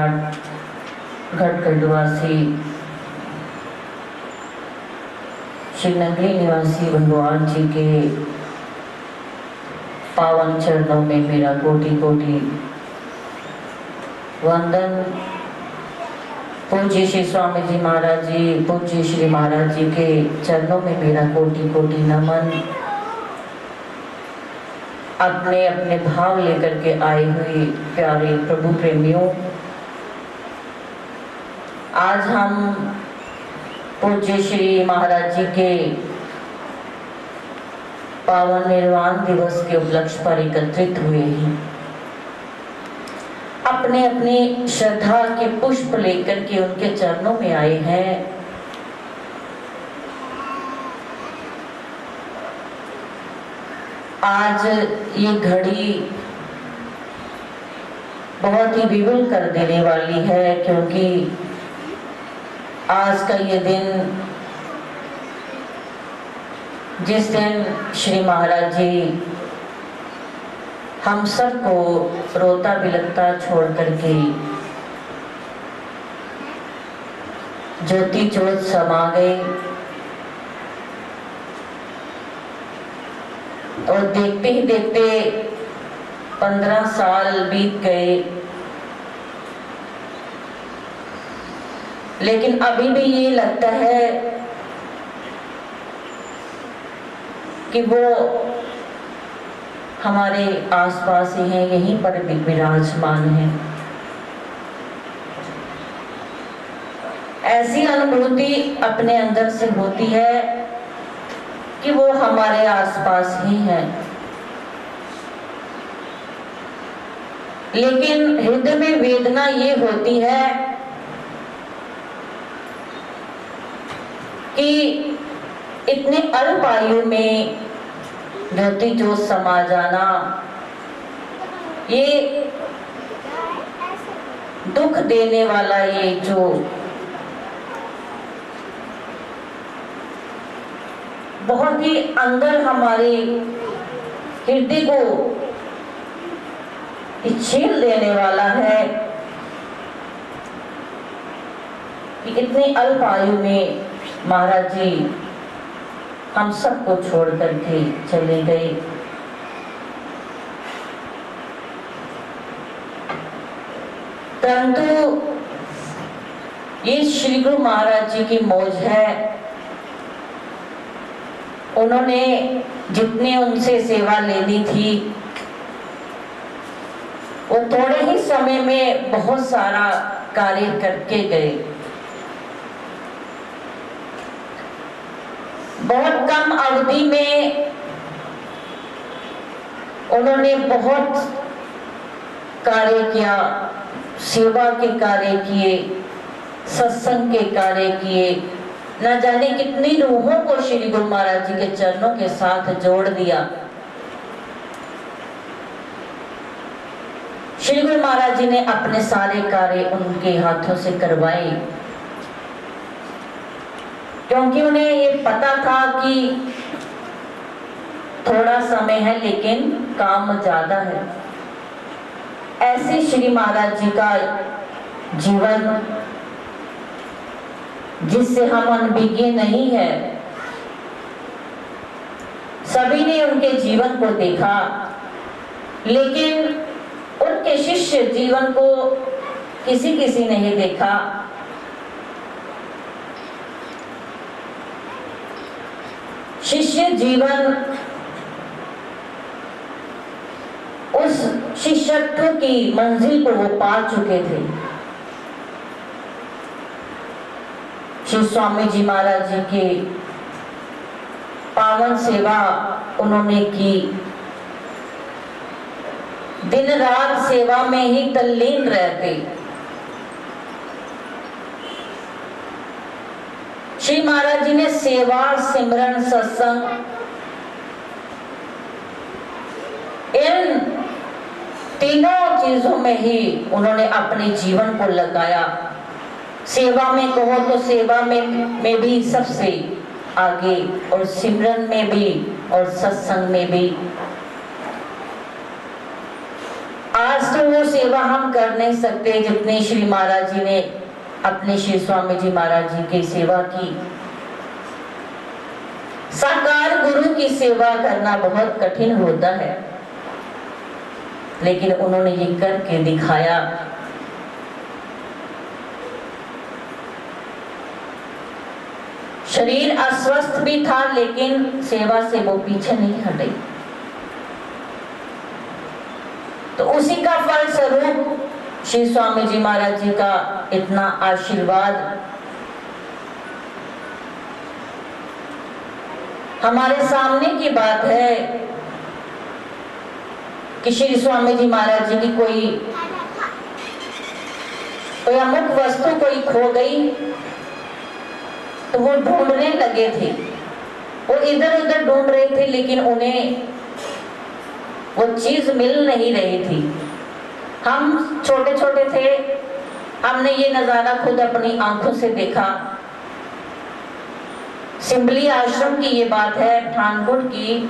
घाट घटगढ़वासी श्री नगरी निवासी भगवान जी के पावन चरणों में मेरा कोटि कोटि वंदन। पूज्य श्री स्वामी जी महाराज जी, पूज्य श्री महाराज जी के चरणों में मेरा कोटि कोटि नमन। अपने अपने भाव लेकर के आए हुए प्यारे प्रभु प्रेमियों, आज हम पूज्य श्री महाराज जी के पावन निर्वाण दिवस के उपलक्ष्य पर एकत्रित हुए हैं। अपने अपनी श्रद्धा के पुष्प लेकर के उनके चरणों में आए हैं। आज ये घड़ी बहुत ही विवल कर देने वाली है, क्योंकि आज का ये दिन, जिस दिन श्री महाराज जी हम सबको रोता बिलखता छोड़ करके ज्योति ज्योत समा गए, और देखते ही देखते 15 साल बीत गए, लेकिन अभी भी ये लगता है कि वो हमारे आसपास ही हैं, यहीं पर विराजमान हैं। ऐसी अनुभूति अपने अंदर से होती है कि वो हमारे आसपास ही है, लेकिन हृदय में वेदना ये होती है कि इतने अल्प आयु में ज्योति ज्योत समा जाना, ये दुख देने वाला, ये जो बहुत ही अंदर हमारे हृदय को छील देने वाला है कि इतनी अल्प आयु में महाराज जी हम सबको छोड़ करके चले गए। परंतु ये श्री गुरु महाराज जी की मौज है, उन्होंने जितने उनसे सेवा लेनी थी वो थोड़े ही समय में बहुत सारा कार्य करके गए। बहुत कम अवधि में उन्होंने बहुत कार्य किया, सेवा के कार्य किए, सत्संग के कार्य किए, न जाने कितनी रूहों को श्री गुरु महाराज जी के चरणों के साथ जोड़ दिया। श्री गुरु महाराज जी ने अपने सारे कार्य उनके हाथों से करवाए, क्योंकि उन्हें ये पता था कि थोड़ा समय है लेकिन काम ज्यादा है। ऐसे श्री महाराज जी का जीवन, जिससे हम अनभिज्ञ नहीं है, सभी ने उनके जीवन को देखा, लेकिन उनके शिष्य जीवन को किसी किसी ने ही देखा। शिष्य जीवन, उस शिष्यत्व की मंजिल को वो पा चुके थे। श्री स्वामी जी महाराज जी के पावन सेवा उन्होंने की, दिन रात सेवा में ही तल्लीन रहते। श्री महाराज जी ने सेवा, सिमरन, सत्संग, इन तीनों चीजों में ही उन्होंने अपने जीवन को लगाया। सेवा में कहो तो सेवा में भी सबसे आगे, और सिमरन में भी और सत्संग में भी। आज तो वो सेवा हम कर नहीं सकते जितनी श्री महाराज जी ने अपने श्री स्वामी जी महाराज जी की सेवा की। साकार गुरु की सेवा करना बहुत कठिन होता है, लेकिन उन्होंने ये करके दिखाया। शरीर अस्वस्थ भी था, लेकिन सेवा से वो पीछे नहीं हटे। तो उसी का फल स्वरूप श्री स्वामी जी महाराज जी का इतना आशीर्वाद हमारे सामने की बात है कि श्री स्वामी जी महाराज जी की कोई अमुक वस्तु कोई खो गई तो वो ढूंढने लगे थे। वो इधर उधर ढूंढ रहे थे, लेकिन उन्हें वो चीज मिल नहीं रही थी। हम छोटे छोटे थे, हमने ये नजारा खुद अपनी आंखों से देखा। सिंबली आश्रम की ये बात है, पठानकोट की।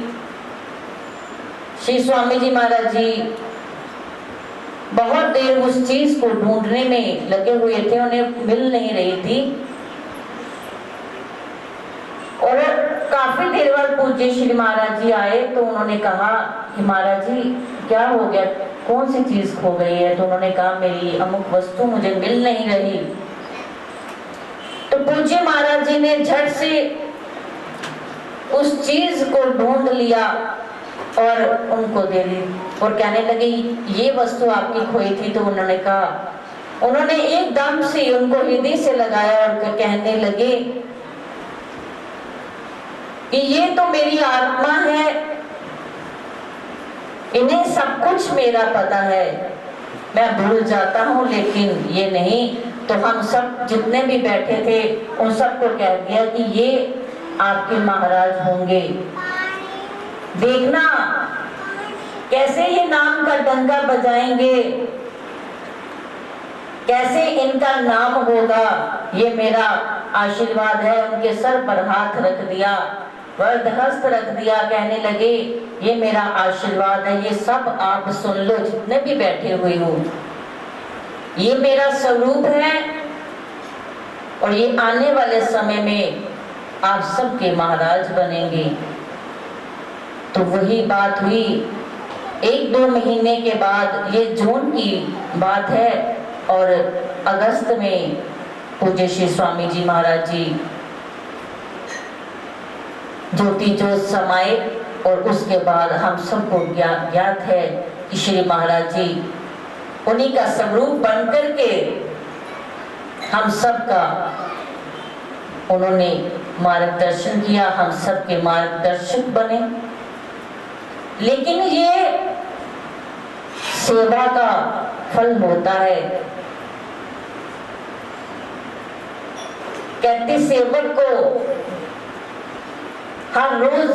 श्री स्वामी जी महाराज जी बहुत देर उस चीज को ढूंढने में लगे हुए थे, उन्हें मिल नहीं रही थी। और काफी देर बाद पूज्य श्री महाराज जी आए तो उन्होंने कहा कि महाराज जी क्या हो गया, कौन सी चीज खो गई है? तो उन्होंने कहा मेरी अमुक वस्तु मुझे मिल नहीं रही। तो पूज्य महाराज जी ने झट से उस चीज को ढूंढ लिया और उनको दे दी और कहने लगे ये वस्तु आपकी खोई थी। तो उन्होंने कहा, उन्होंने एकदम से उनको हृदय से लगाया और कहने लगे कि ये तो मेरी आत्मा है, इन्हें सब कुछ मेरा पता है, मैं भूल जाता हूँ लेकिन ये नहीं। तो हम सब जितने भी बैठे थे उन सबको कह दिया कि ये आपके महाराज होंगे। देखना कैसे ये नाम का डंका बजाएंगे, कैसे इनका नाम होगा, ये मेरा आशीर्वाद है। उनके सर पर हाथ रख दिया, वरद हस्त रख दिया, कहने लगे ये मेरा आशीर्वाद है, ये सब आप सुन लो जितने भी बैठे हुए हो, ये मेरा स्वरूप है और ये आने वाले समय में आप सबके महाराज बनेंगे। तो वही बात हुई। 1-2 महीने के बाद, ये जून की बात है, और अगस्त में पूज्य श्री स्वामी जी महाराज जी ज्योति जोत समाये। और उसके बाद हम सबको ज्ञात है कि श्री महाराज जी उन्हीं का स्वरूप बन करके हम सबका उन्होंने मार्गदर्शन किया, हम सबके मार्गदर्शक बने। लेकिन ये सेवा का फल होता है। कहते सेवक को हर रोज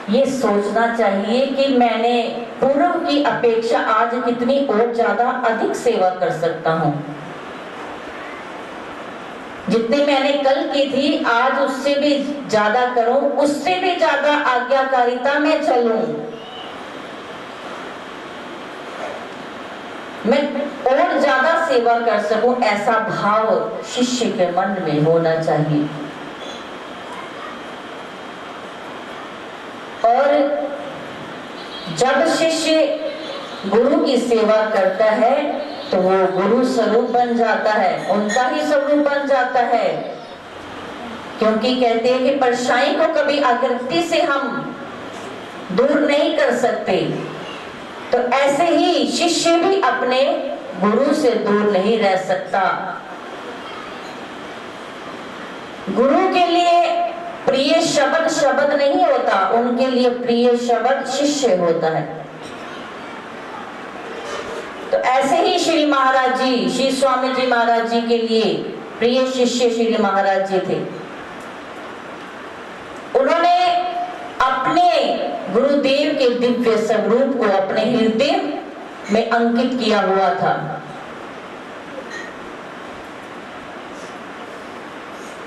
ये सोचना चाहिए कि मैंने पूर्व की अपेक्षा आज कितनी और ज्यादा अधिक सेवा कर सकता हूं। जितनी मैंने कल की थी आज उससे भी ज्यादा करूं, उससे भी ज्यादा आज्ञाकारिता में चलूं, मैं और ज्यादा सेवा कर सकूं, ऐसा भाव शिष्य के मन में होना चाहिए। और जब शिष्य गुरु की सेवा करता है तो वो गुरु स्वरूप बन जाता है, उनका ही स्वरूप बन जाता है। क्योंकि कहते हैं कि परछाई को कभी आकृति से हम दूर नहीं कर सकते, तो ऐसे ही शिष्य भी अपने गुरु से दूर नहीं रह सकता। गुरु के लिए प्रिय शब्द शब्द नहीं होता, उनके लिए प्रिय शब्द शिष्य होता है। तो ऐसे ही श्री महाराज जी, श्री स्वामी जी महाराज जी के लिए प्रिय शिष्य श्री महाराज जी थे। उन्होंने अपने गुरुदेव के दिव्य स्वरूप को अपने हृदय में अंकित किया हुआ था।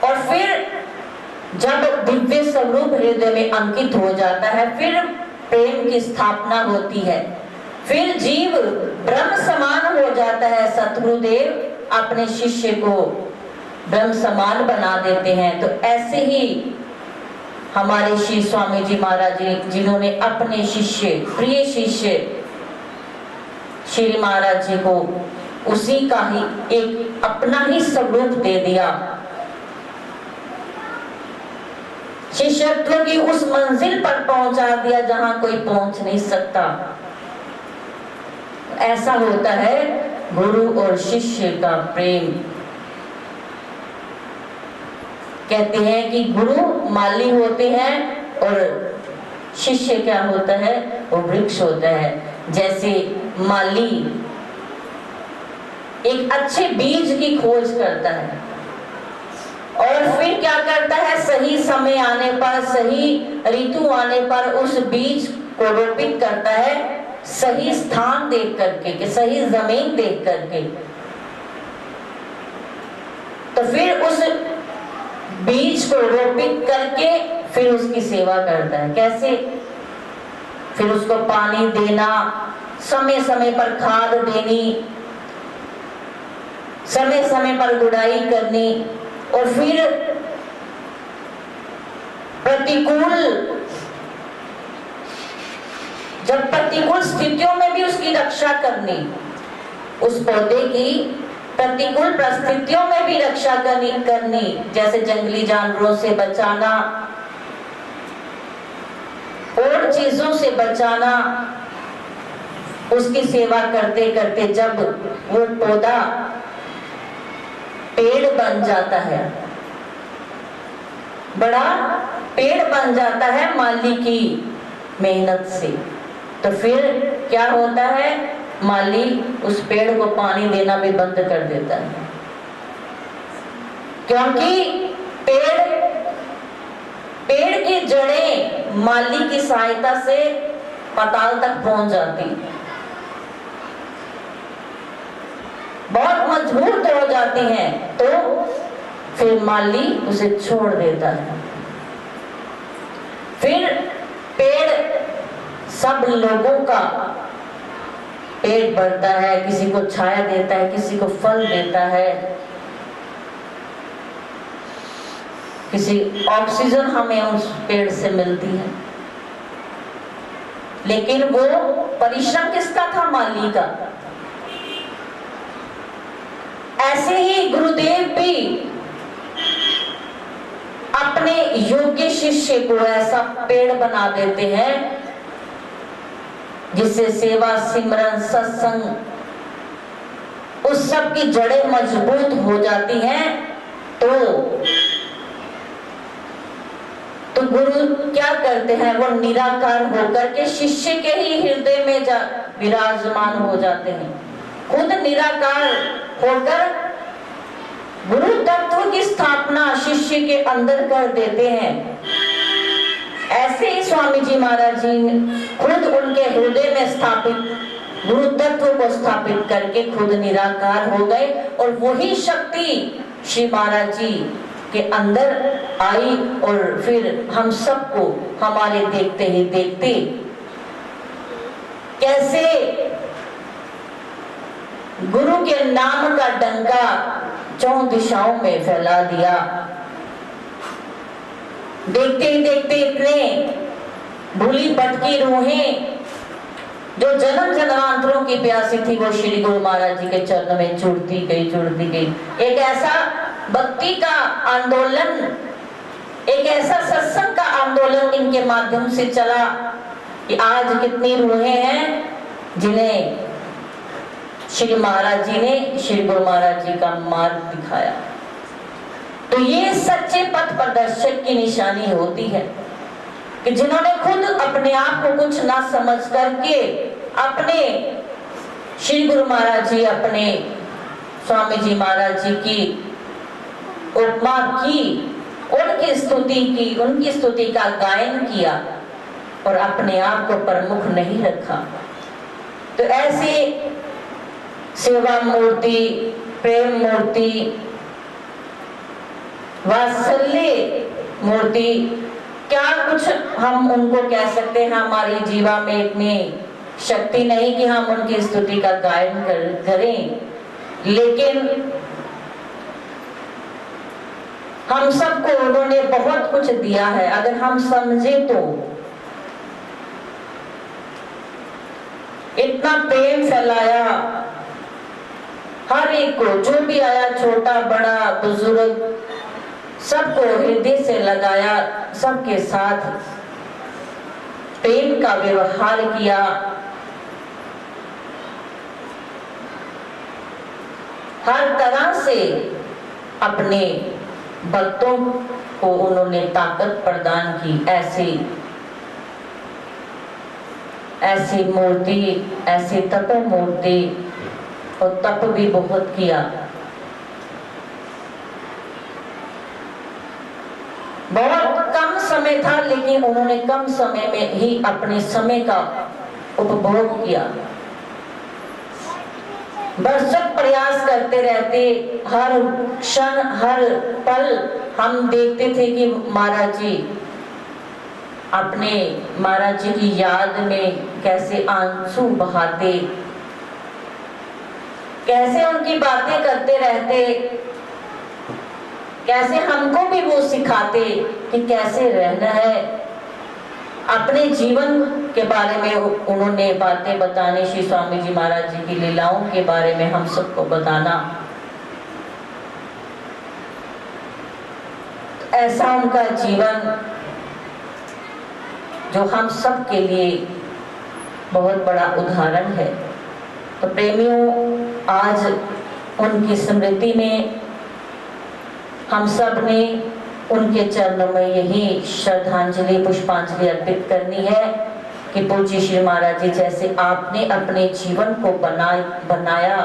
और फिर जब दिव्य स्वरूप हृदय में अंकित हो जाता है, फिर प्रेम की स्थापना होती है। फिर जीव ब्रह्म समान हो जाता है। सतगुरुदेव अपने शिष्य को ब्रह्म समान बना देते हैं। तो ऐसे ही हमारे श्री स्वामी जी महाराज जी, जिन्होंने अपने शिष्य, प्रिय शिष्य श्री महाराज जी को उसी का ही एक अपना ही स्वरूप दे दिया, शिष्यत्व की उस मंजिल पर पहुंचा दिया जहां कोई पहुंच नहीं सकता। ऐसा होता है गुरु और शिष्य का प्रेम। कहते हैं कि गुरु माली होते हैं और शिष्य क्या होता है, वो वृक्ष होता है। जैसे माली एक अच्छे बीज की खोज करता है और फिर क्या करता है, सही समय आने पर, सही ऋतु आने पर उस बीज को रोपित करता है, सही स्थान देख करके, सही जमीन देख करके। तो फिर उस बीज को रोपित करके फिर उसकी सेवा करता है। कैसे? फिर उसको पानी देना, समय समय पर खाद देनी, समय समय पर गुड़ाई करनी, और फिर जब प्रतिकूल स्थितियों में भी उसकी रक्षा करनी, उस पौधे की प्रतिकूल परिस्थितियों में भी रक्षा करनी, जैसे जंगली जानवरों से बचाना, और चीजों से बचाना। उसकी सेवा करते करते जब वो पौधा पेड़ बन जाता है, बड़ा पेड़ बन जाता है माली की मेहनत से, तो फिर क्या होता है, माली उस पेड़ को पानी देना भी बंद कर देता है, क्योंकि पेड़ की जड़ें माली की सहायता से पाताल तक पहुंच जाती, बहुत मजबूत हो जाती हैं। तो फिर माली उसे छोड़ देता है। फिर पेड़, सब लोगों का पेट भरता है, किसी को छाया देता है, किसी को फल देता है, किसी ऑक्सीजन हमें उस पेड़ से मिलती है। लेकिन वो परिश्रम किसका था? माली का। ऐसे ही गुरुदेव भी अपने योग्य शिष्य को ऐसा पेड़ बना देते हैं जिससे सेवा, सिमरन, सत्संग, उस सब की जड़ें मजबूत हो जाती हैं। तो गुरु क्या करते हैं, वो निराकार होकर के शिष्य के ही हृदय में विराजमान हो जाते हैं। खुद निराकार होकर गुरु तत्व की स्थापना शिष्य के अंदर कर देते हैं। ऐसे ही स्वामी जी महाराज जी खुद उनके हृदय में स्थापित गुरु तत्व को स्थापित करके खुद निराकार हो गए, और वही शक्ति श्री महाराज जी के अंदर आई, और फिर हम सबको हमारे देखते ही देखते कैसे गुरु के नाम का डंका 4 दिशाओं में फैला दिया। देखते ही देखते इतने भूली भटकी रूहें जो जन्म जन्मांतरों की प्यासी थी, वो श्री गुरु महाराज जी के चरणों में जुड़ती गई। एक ऐसा भक्ति का आंदोलन, एक ऐसा सत्संग का आंदोलन इनके माध्यम से चला कि आज कितनी रूहें हैं जिन्हें श्री महाराज जी ने श्री गुरु महाराज जी का मार्ग दिखाया। तो ये सच्चे पथ प्रदर्शक की निशानी होती है कि जिन्होंने खुद अपने आप को कुछ ना समझ करके अपने श्री गुरु महाराज जी, अपने स्वामी जी महाराज जी की उपमा की, उनकी स्तुति की, उनकी स्तुति का गायन किया और अपने आप को प्रमुख नहीं रखा। तो ऐसे सेवा मूर्ति, प्रेम मूर्ति, वात्सल्य मूर्ति, क्या कुछ हम उनको कह सकते हैं। हमारी जीवा में इतने शक्ति नहीं कि हम उनकी स्तुति का गायन करें, लेकिन हम सबको उन्होंने बहुत कुछ दिया है। अगर हम समझे तो इतना प्रेम फैलाया हर एक को, जो भी आया, छोटा बड़ा बुजुर्ग, सबको हृदय से लगाया, सबके साथ प्रेम का व्यवहार किया। हर तरह से अपने भक्तों को उन्होंने ताकत प्रदान की। ऐसी मूर्ति, ऐसी तप मूर्ति, और तप भी बहुत किया। बहुत कम समय था, लेकिन उन्होंने कम समय में ही अपने समय का उपभोग किया। भरसक प्रयास करते रहते, हर क्षण हर पल हम देखते थे कि महाराज जी, अपने महाराज जी की याद में कैसे आंसू बहाते, कैसे उनकी बातें करते रहते, कैसे हमको भी वो सिखाते कि कैसे रहना है। अपने जीवन के बारे में उन्होंने बातें बताने, श्री स्वामी जी महाराज जी की लीलाओं के बारे में हम सबको बताना। ऐसा उनका जीवन जो हम सब के लिए बहुत बड़ा उदाहरण है। तो प्रेमियों, आज उनकी स्मृति में हम सब ने उनके चरणों में यही श्रद्धांजलि, पुष्पांजलि अर्पित करनी है कि पूज्य श्री महाराज जी जैसे आपने अपने जीवन को बनाया,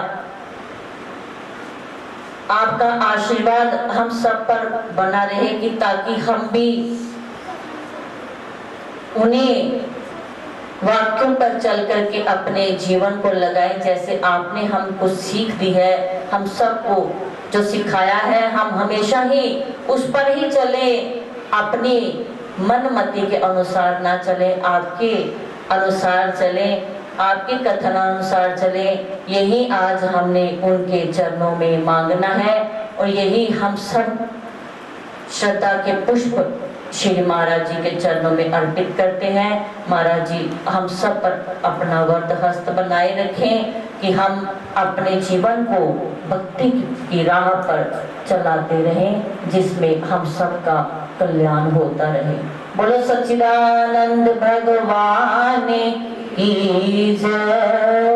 आपका आशीर्वाद हम सब पर बना रहे कि ताकि हम भी उन्हीं वाक्यों पर चल करके अपने जीवन को लगाएं, जैसे आपने हमको सीख दी है। हम सबको जो सिखाया है, हम हमेशा ही उस पर ही चले, अपनी मनमति के अनुसार ना चले, आपके अनुसार चले, आपके कथनानुसार चले। यही आज हमने उनके चरणों में मांगना है, और यही हम सब श्रद्धा के पुष्प श्री महाराज जी के चरणों में अर्पित करते हैं। महाराज जी हम सब पर अपना वरद हस्त बनाए रखें कि हम अपने जीवन को भक्ति की राह पर चलाते रहें, जिसमें हम सबका कल्याण होता रहे। बोलो सच्चिदानंद भगवान की जय।